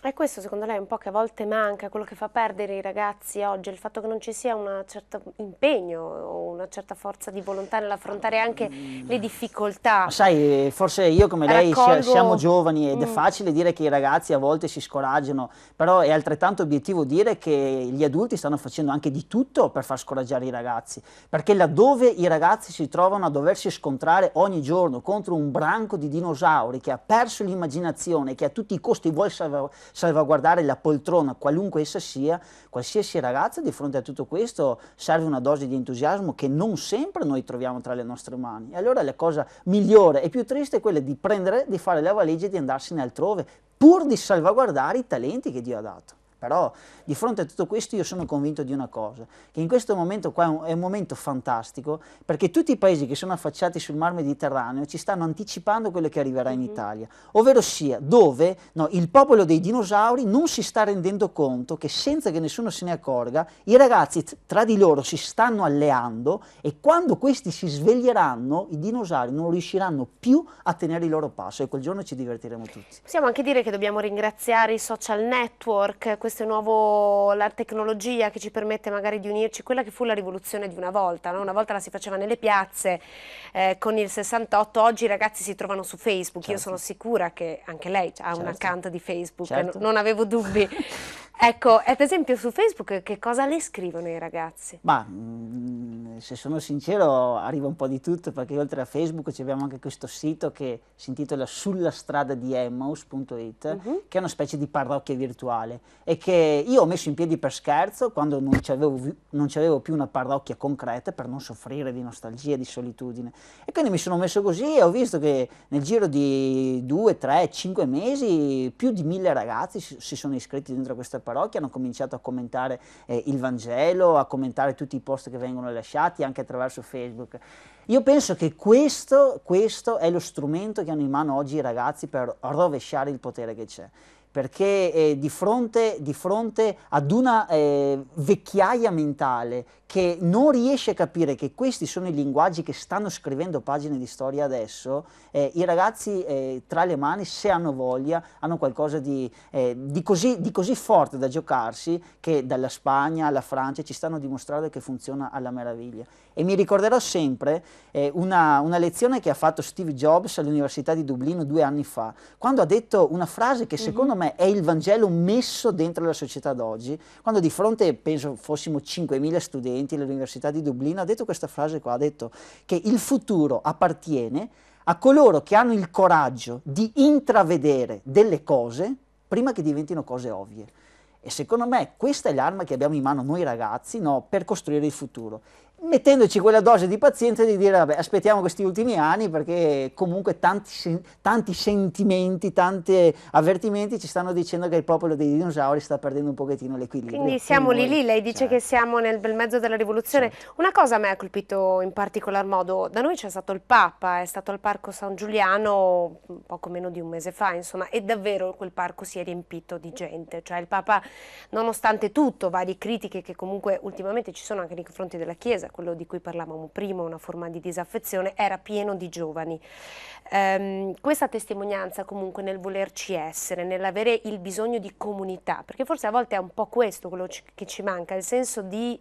E questo secondo lei è un po' che a volte manca, quello che fa perdere i ragazzi oggi, il fatto che non ci sia un certo impegno o una certa forza di volontà nell'affrontare anche le Ma difficoltà. sai, forse io come lei siamo Raccolgo... giovani ed è Mm, facile dire che i ragazzi a volte si scoraggiano, però è altrettanto obiettivo dire che gli adulti stanno facendo anche di tutto per far scoraggiare i ragazzi, perché laddove i ragazzi si trovano a doversi scontrare ogni giorno contro un branco di dinosauri che ha perso l'immaginazione, che a tutti i costi vuole salvaguardare la poltrona, qualunque essa sia, qualsiasi ragazzo di fronte a tutto questo serve una dose di entusiasmo che non sempre noi troviamo tra le nostre mani. E allora la cosa migliore e più triste è quella di prendere, di fare la valigia e di andarsene altrove, pur di salvaguardare i talenti che Dio ha dato. Però di fronte a tutto questo io sono convinto di una cosa, che in questo momento qua è un momento fantastico, perché tutti i paesi che sono affacciati sul mar Mediterraneo ci stanno anticipando quello che arriverà in mhm. Italia, ovvero sia dove no, il popolo dei dinosauri non si sta rendendo conto che senza che nessuno se ne accorga i ragazzi tra di loro si stanno alleando e quando questi si sveglieranno i dinosauri non riusciranno più a tenere il loro passo e quel giorno ci divertiremo tutti. Possiamo anche dire che dobbiamo ringraziare i social network, questo è nuovo, la tecnologia che ci permette magari di unirci, quella che fu la rivoluzione di una volta, no? Una volta la si faceva nelle piazze con il 68, oggi i ragazzi si trovano su Facebook, io sono Certo, sicura che anche lei ha un certo, account di Facebook, certo. non avevo dubbi. Ecco, ad esempio su Facebook che cosa le scrivono i ragazzi? Ma se sono sincero arriva un po' di tutto perché oltre a Facebook abbiamo anche questo sito che si intitola Sulla strada di Emmaus.it, Mhm. che è una specie di parrocchia virtuale e che io ho messo in piedi per scherzo quando non c'avevo più una parrocchia concreta per non soffrire di nostalgia, di solitudine. E quindi mi sono messo così e ho visto che nel giro di 2, 3, 5 mesi più di 1000 ragazzi si sono iscritti dentro questa parrocchia, hanno cominciato a commentare il Vangelo, a commentare tutti i post che vengono lasciati anche attraverso Facebook. Io penso che questo è lo strumento che hanno in mano oggi i ragazzi per rovesciare il potere che c'è. Perché di fronte ad una vecchiaia mentale che non riesce a capire che questi sono i linguaggi che stanno scrivendo pagine di storia adesso, i ragazzi tra le mani, se hanno voglia, hanno qualcosa di così forte da giocarsi che dalla Spagna alla Francia ci stanno dimostrando che funziona alla meraviglia. E mi ricorderò sempre una lezione che ha fatto Steve Jobs all'Università di Dublino 2 anni fa, quando ha detto una frase che Mhm. secondo me è il Vangelo messo dentro la società d'oggi, quando di fronte, penso fossimo 5.000 studenti all'Università di Dublino, ha detto questa frase qua, ha detto che il futuro appartiene a coloro che hanno il coraggio di intravedere delle cose prima che diventino cose ovvie. E secondo me questa è l'arma che abbiamo in mano noi ragazzi, no, per costruire il futuro, mettendoci quella dose di pazienza di dire vabbè aspettiamo questi ultimi anni perché comunque tanti sentimenti, tanti avvertimenti ci stanno dicendo che il popolo dei dinosauri sta perdendo un pochettino Quindi l'equilibrio, quindi siamo lì noi, lì, lei dice che certo, siamo nel bel mezzo della rivoluzione. certo. Una cosa a me ha colpito in particolar modo, da noi c'è stato il Papa, è stato al Parco San Giuliano poco meno di un mese fa, insomma, e davvero quel parco si è riempito di gente, cioè il Papa, nonostante tutto, varie critiche che comunque ultimamente ci sono anche nei confronti della Chiesa, quello di cui parlavamo prima, una forma di disaffezione, era pieno di giovani. Questa testimonianza comunque nel volerci essere, nell'avere il bisogno di comunità, perché forse a volte è un po' questo quello che ci manca, il senso di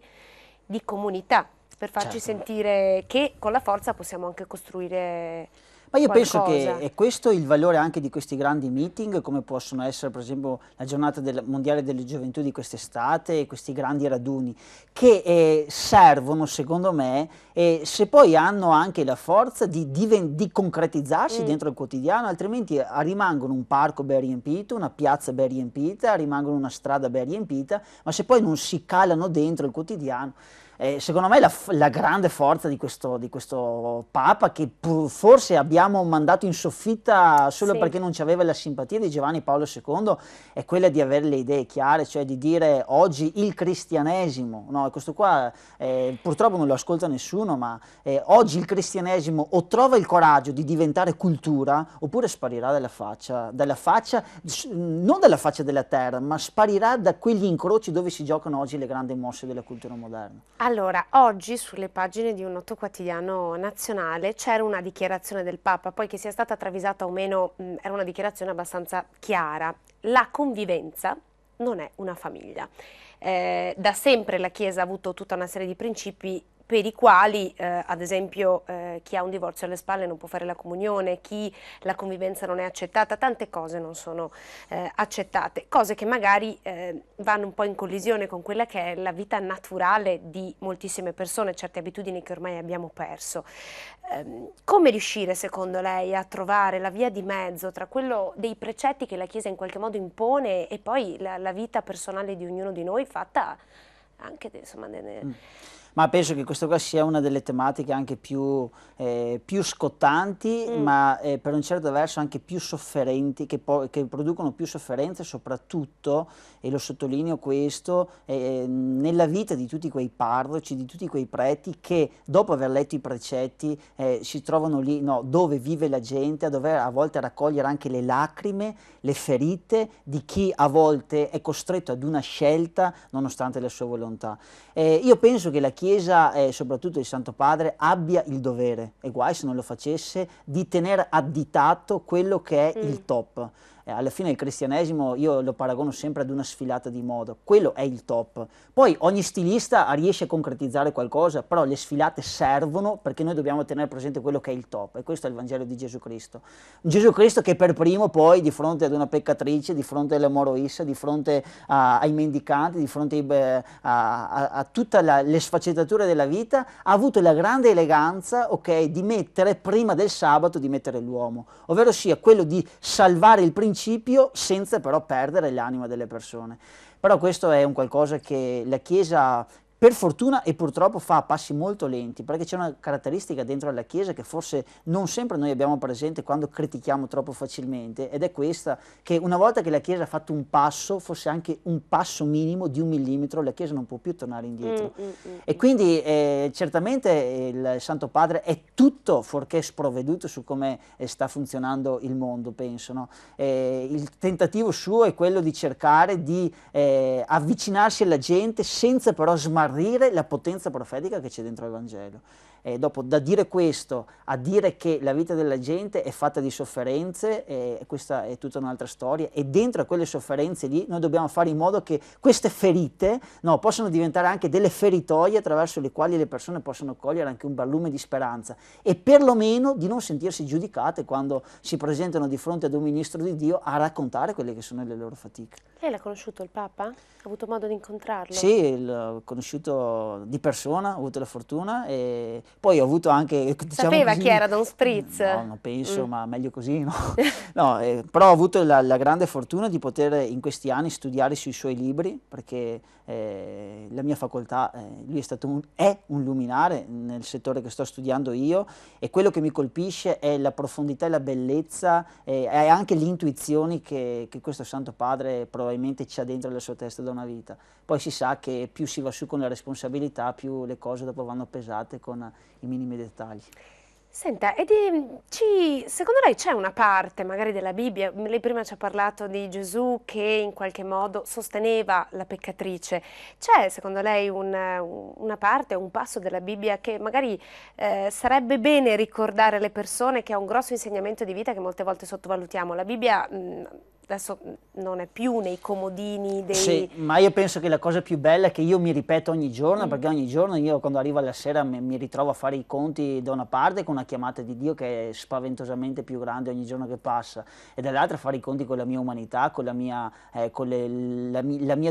comunità, per farci Certo. sentire che con la forza possiamo anche costruire Ma io penso che qualcosa. è questo il valore anche di questi grandi meeting, come possono essere per esempio la giornata mondiale delle gioventù di quest'estate, questi grandi raduni, che servono secondo me, se poi hanno anche la forza di concretizzarsi Mm. dentro il quotidiano, altrimenti rimangono un parco ben riempito, una piazza ben riempita, rimangono una strada ben riempita, ma se poi non si calano dentro il quotidiano. Secondo me la grande forza di questo Papa, che forse abbiamo mandato in soffitta solo Sì. perché non ci aveva la simpatia di Giovanni Paolo II, è quella di avere le idee chiare, cioè di dire oggi il cristianesimo, no, e questo qua purtroppo non lo ascolta nessuno, ma oggi il cristianesimo o trova il coraggio di diventare cultura oppure sparirà non dalla faccia della terra, ma sparirà da quegli incroci dove si giocano oggi le grandi mosse della cultura moderna. Allora, oggi sulle pagine di un noto quotidiano nazionale c'era una dichiarazione del Papa, poi che sia stata travisata o meno, era una dichiarazione abbastanza chiara. La convivenza non è una famiglia. Da sempre la Chiesa ha avuto tutta una serie di principi per i quali, ad esempio, chi ha un divorzio alle spalle non può fare la comunione, chi la convivenza non è accettata, tante cose non sono accettate, cose che magari vanno un po' in collisione con quella che è la vita naturale di moltissime persone, certe abitudini che ormai abbiamo perso. Come riuscire, secondo lei, a trovare la via di mezzo tra quello dei precetti che la Chiesa in qualche modo impone e poi la vita personale di ognuno di noi fatta anche, insomma, Ma penso che questa qua sia una delle tematiche anche più scottanti, ma per un certo verso anche più sofferenti, che producono più sofferenze, soprattutto, e lo sottolineo questo, nella vita di tutti quei parroci, di tutti quei preti che dopo aver letto i precetti si trovano lì, no, dove vive la gente, a dover a volte raccogliere anche le lacrime, le ferite di chi a volte è costretto ad una scelta nonostante la sua volontà. Io penso che la Chiesa, e soprattutto il Santo Padre, abbia il dovere, e guai se non lo facesse, di tenere additato quello che è il top. Alla fine il cristianesimo io lo paragono sempre ad una sfilata di moda, quello è il top. Poi ogni stilista riesce a concretizzare qualcosa, però le sfilate servono perché noi dobbiamo tenere presente quello che è il top, e questo è il Vangelo di Gesù Cristo. Gesù Cristo che per primo poi di fronte ad una peccatrice, di fronte alla moroissa, di fronte ai mendicanti, di fronte a tutte le sfaccettature della vita, ha avuto la grande eleganza, ok, di mettere prima del sabato, di mettere l'uomo, ovvero sia quello di salvare il principio senza però perdere l'anima delle persone. Però questo è un qualcosa che la Chiesa, per fortuna e purtroppo, fa a passi molto lenti, perché c'è una caratteristica dentro alla Chiesa che forse non sempre noi abbiamo presente quando critichiamo troppo facilmente, ed è questa, che una volta che la Chiesa ha fatto un passo, fosse anche un passo minimo di 1 millimetro, la Chiesa non può più tornare indietro. E quindi certamente il Santo Padre è tutto fuorché sprovveduto su come sta funzionando il mondo, penso, no? Il tentativo suo è quello di cercare di avvicinarsi alla gente senza però smarrire la potenza profetica che c'è dentro il Vangelo. E dopo, da dire questo a dire che la vita della gente è fatta di sofferenze, questa è tutta un'altra storia, e dentro a quelle sofferenze lì noi dobbiamo fare in modo che queste ferite, no, possano diventare anche delle feritoie attraverso le quali le persone possono cogliere anche un barlume di speranza, e perlomeno di non sentirsi giudicate quando si presentano di fronte ad un ministro di Dio a raccontare quelle che sono le loro fatiche. Lei l'ha conosciuto il Papa? Ha avuto modo di incontrarlo? Sì, l'ho conosciuto di persona, ho avuto la fortuna, e poi ho avuto anche, diciamo Sapeva così, chi era Don Spritz? no, non penso, ma meglio così, no? No, però ho avuto la grande fortuna di poter in questi anni studiare sui suoi libri, perché la mia facoltà, lui è un luminare nel settore che sto studiando io, e quello che mi colpisce è la profondità e la bellezza, e anche le intuizioni che questo Santo Padre probabilmente c'ha dentro la sua testa da una vita. Poi si sa che più si va su con la responsabilità, più le cose dopo vanno pesate con i minimi dettagli. Senta, secondo lei c'è una parte magari della Bibbia, lei prima ci ha parlato di Gesù che in qualche modo sosteneva la peccatrice, c'è secondo lei una parte, un passo della Bibbia che magari sarebbe bene ricordare alle persone, che ha un grosso insegnamento di vita che molte volte sottovalutiamo? La Bibbia adesso non è più nei comodini dei... Sì, ma io penso che la cosa più bella è che io mi ripeto ogni giorno, perché ogni giorno io quando arrivo alla sera mi ritrovo a fare i conti da una parte con una chiamata di Dio che è spaventosamente più grande ogni giorno che passa, e dall'altra fare i conti con la mia umanità, con la mia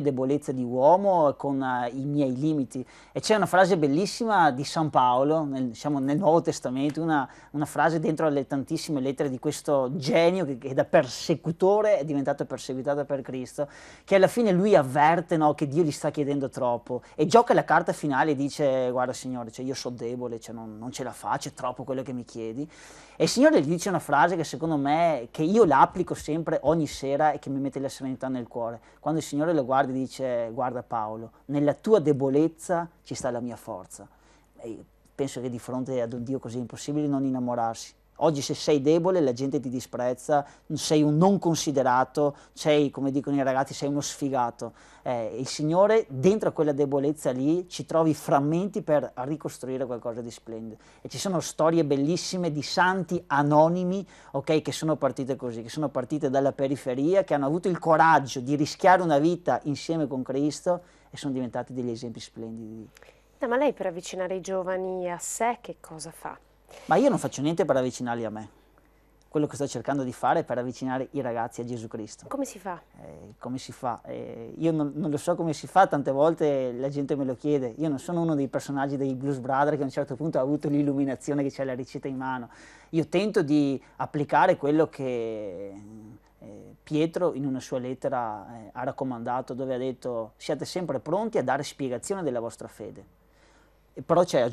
debolezza di uomo, con i miei limiti. E c'è una frase bellissima di San Paolo, nel Nuovo Testamento, una frase dentro alle tantissime lettere di questo genio che da persecutore è diventato perseguitato per Cristo, che alla fine lui avverte, no, che Dio gli sta chiedendo troppo, e gioca la carta finale e dice: guarda Signore, cioè io sono debole, cioè non ce la faccio, è troppo quello che mi chiedi. E il Signore gli dice una frase che secondo me, che io l'applico sempre ogni sera e che mi mette la serenità nel cuore. Quando il Signore lo guarda e dice: guarda Paolo, nella tua debolezza ci sta la mia forza. E io penso che di fronte ad un Dio così impossibile non innamorarsi. Oggi se sei debole la gente ti disprezza, sei un non considerato, sei, come dicono i ragazzi, sei uno sfigato. Il Signore dentro a quella debolezza lì ci trovi frammenti per ricostruire qualcosa di splendido. E ci sono storie bellissime di santi anonimi, okay, che sono partite così, che sono partite dalla periferia, che hanno avuto il coraggio di rischiare una vita insieme con Cristo e sono diventati degli esempi splendidi. Ma lei per avvicinare i giovani a sé che cosa fa? Ma io non faccio niente per avvicinarli a me. Quello che sto cercando di fare è per avvicinare i ragazzi a Gesù Cristo. Come si fa? Come si fa? Io non lo so come si fa, tante volte la gente me lo chiede. Io non sono uno dei personaggi dei Blues Brothers che a un certo punto ha avuto l'illuminazione che c'è la ricetta in mano. Io tento di applicare quello che Pietro in una sua lettera ha raccomandato, dove ha detto: siate sempre pronti a dare spiegazione della vostra fede. Però ci ha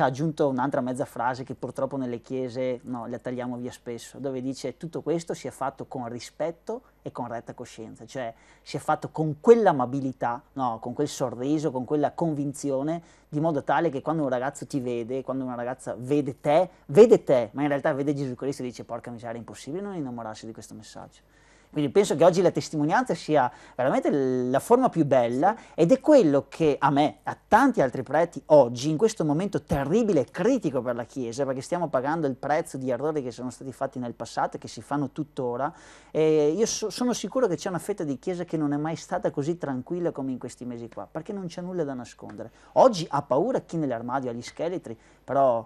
aggiunto un'altra mezza frase che purtroppo nelle chiese la tagliamo via spesso, dove dice: tutto questo si è fatto con rispetto e con retta coscienza, cioè si è fatto con quell'amabilità, con quel sorriso, con quella convinzione, di modo tale che quando un ragazzo ti vede, quando una ragazza vede te, ma in realtà vede Gesù Cristo e dice: porca miseria, è impossibile non innamorarsi di questo messaggio. Quindi penso che oggi la testimonianza sia veramente la forma più bella, ed è quello che a me, a tanti altri preti oggi, in questo momento terribile e critico per la Chiesa, perché stiamo pagando il prezzo di errori che sono stati fatti nel passato e che si fanno tuttora, io sono sicuro che c'è una fetta di Chiesa che non è mai stata così tranquilla come in questi mesi qua, perché non c'è nulla da nascondere. Oggi ha paura chi nell'armadio ha gli scheletri, però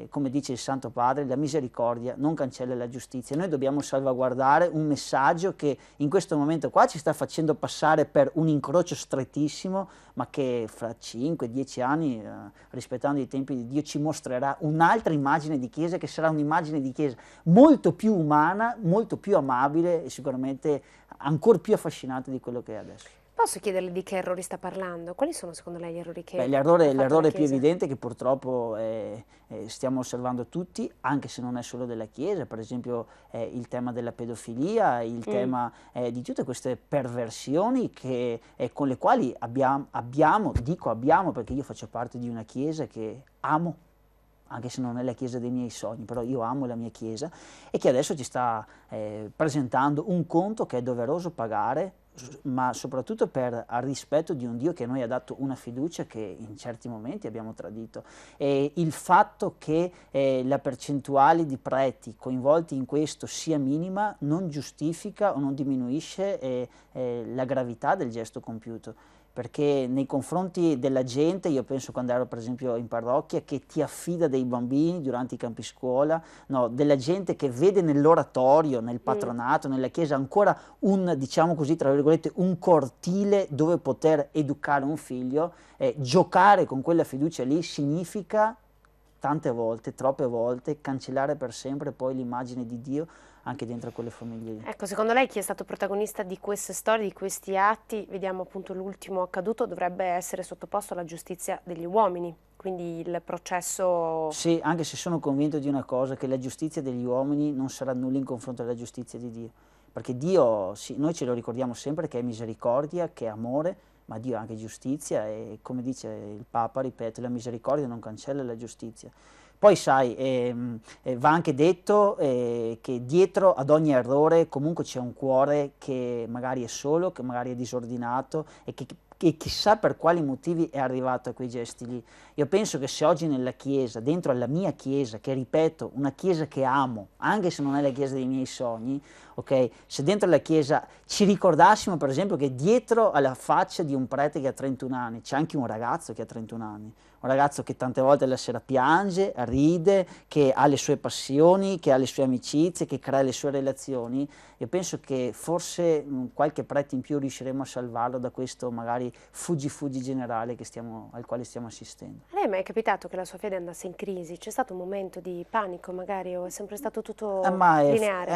come dice il Santo Padre, la misericordia non cancella la giustizia. Noi dobbiamo salvaguardare un messaggio che in questo momento qua ci sta facendo passare per un incrocio strettissimo, ma che fra 5-10 anni, rispettando i tempi di Dio, ci mostrerà un'altra immagine di Chiesa, che sarà un'immagine di Chiesa molto più umana, molto più amabile e sicuramente ancora più affascinante di quello che è adesso. Posso chiederle di che errori sta parlando? Quali sono secondo lei gli errori che L'errore più evidente che purtroppo stiamo osservando tutti, anche se non è solo della Chiesa, per esempio il tema della pedofilia, il tema di tutte queste perversioni con le quali abbiamo, perché io faccio parte di una Chiesa che amo, anche se non è la Chiesa dei miei sogni, però io amo la mia Chiesa, e che adesso ci sta presentando un conto che è doveroso pagare, ma soprattutto per al rispetto di un Dio che a noi ha dato una fiducia che in certi momenti abbiamo tradito. E il fatto che la percentuale di preti coinvolti in questo sia minima non giustifica o non diminuisce la gravità del gesto compiuto. Perché nei confronti della gente, io penso quando ero per esempio in parrocchia, che ti affida dei bambini durante i campi scuola, della gente che vede nell'oratorio, nel patronato, nella chiesa ancora un, diciamo così, tra virgolette, un cortile dove poter educare un figlio, giocare con quella fiducia lì significa tante volte, troppe volte, cancellare per sempre poi l'immagine di Dio anche dentro quelle famiglie lì. Ecco, secondo lei chi è stato protagonista di queste storie, di questi atti, vediamo appunto l'ultimo accaduto, dovrebbe essere sottoposto alla giustizia degli uomini, quindi il processo... Sì, anche se sono convinto di una cosa, che la giustizia degli uomini non sarà nulla in confronto alla giustizia di Dio, perché Dio, sì, noi ce lo ricordiamo sempre che è misericordia, che è amore, ma Dio è anche giustizia, e come dice il Papa, ripeto, la misericordia non cancella la giustizia. Poi sai, va anche detto che dietro ad ogni errore comunque c'è un cuore che magari è solo, che magari è disordinato e che chissà per quali motivi è arrivato a quei gesti lì. Io penso che se oggi nella Chiesa, dentro alla mia Chiesa, che ripeto, una Chiesa che amo, anche se non è la Chiesa dei miei sogni, ok? Se dentro la Chiesa ci ricordassimo per esempio che dietro alla faccia di un prete che ha 31 anni c'è anche un ragazzo che ha 31 anni, un ragazzo che tante volte la sera piange, ride, che ha le sue passioni, che ha le sue amicizie, che crea le sue relazioni, io penso che forse qualche prete in più riusciremo a salvarlo da questo magari fuggi generale al quale stiamo assistendo. A lei mai è capitato che la sua fede andasse in crisi? C'è stato un momento di panico magari o è sempre stato tutto lineare?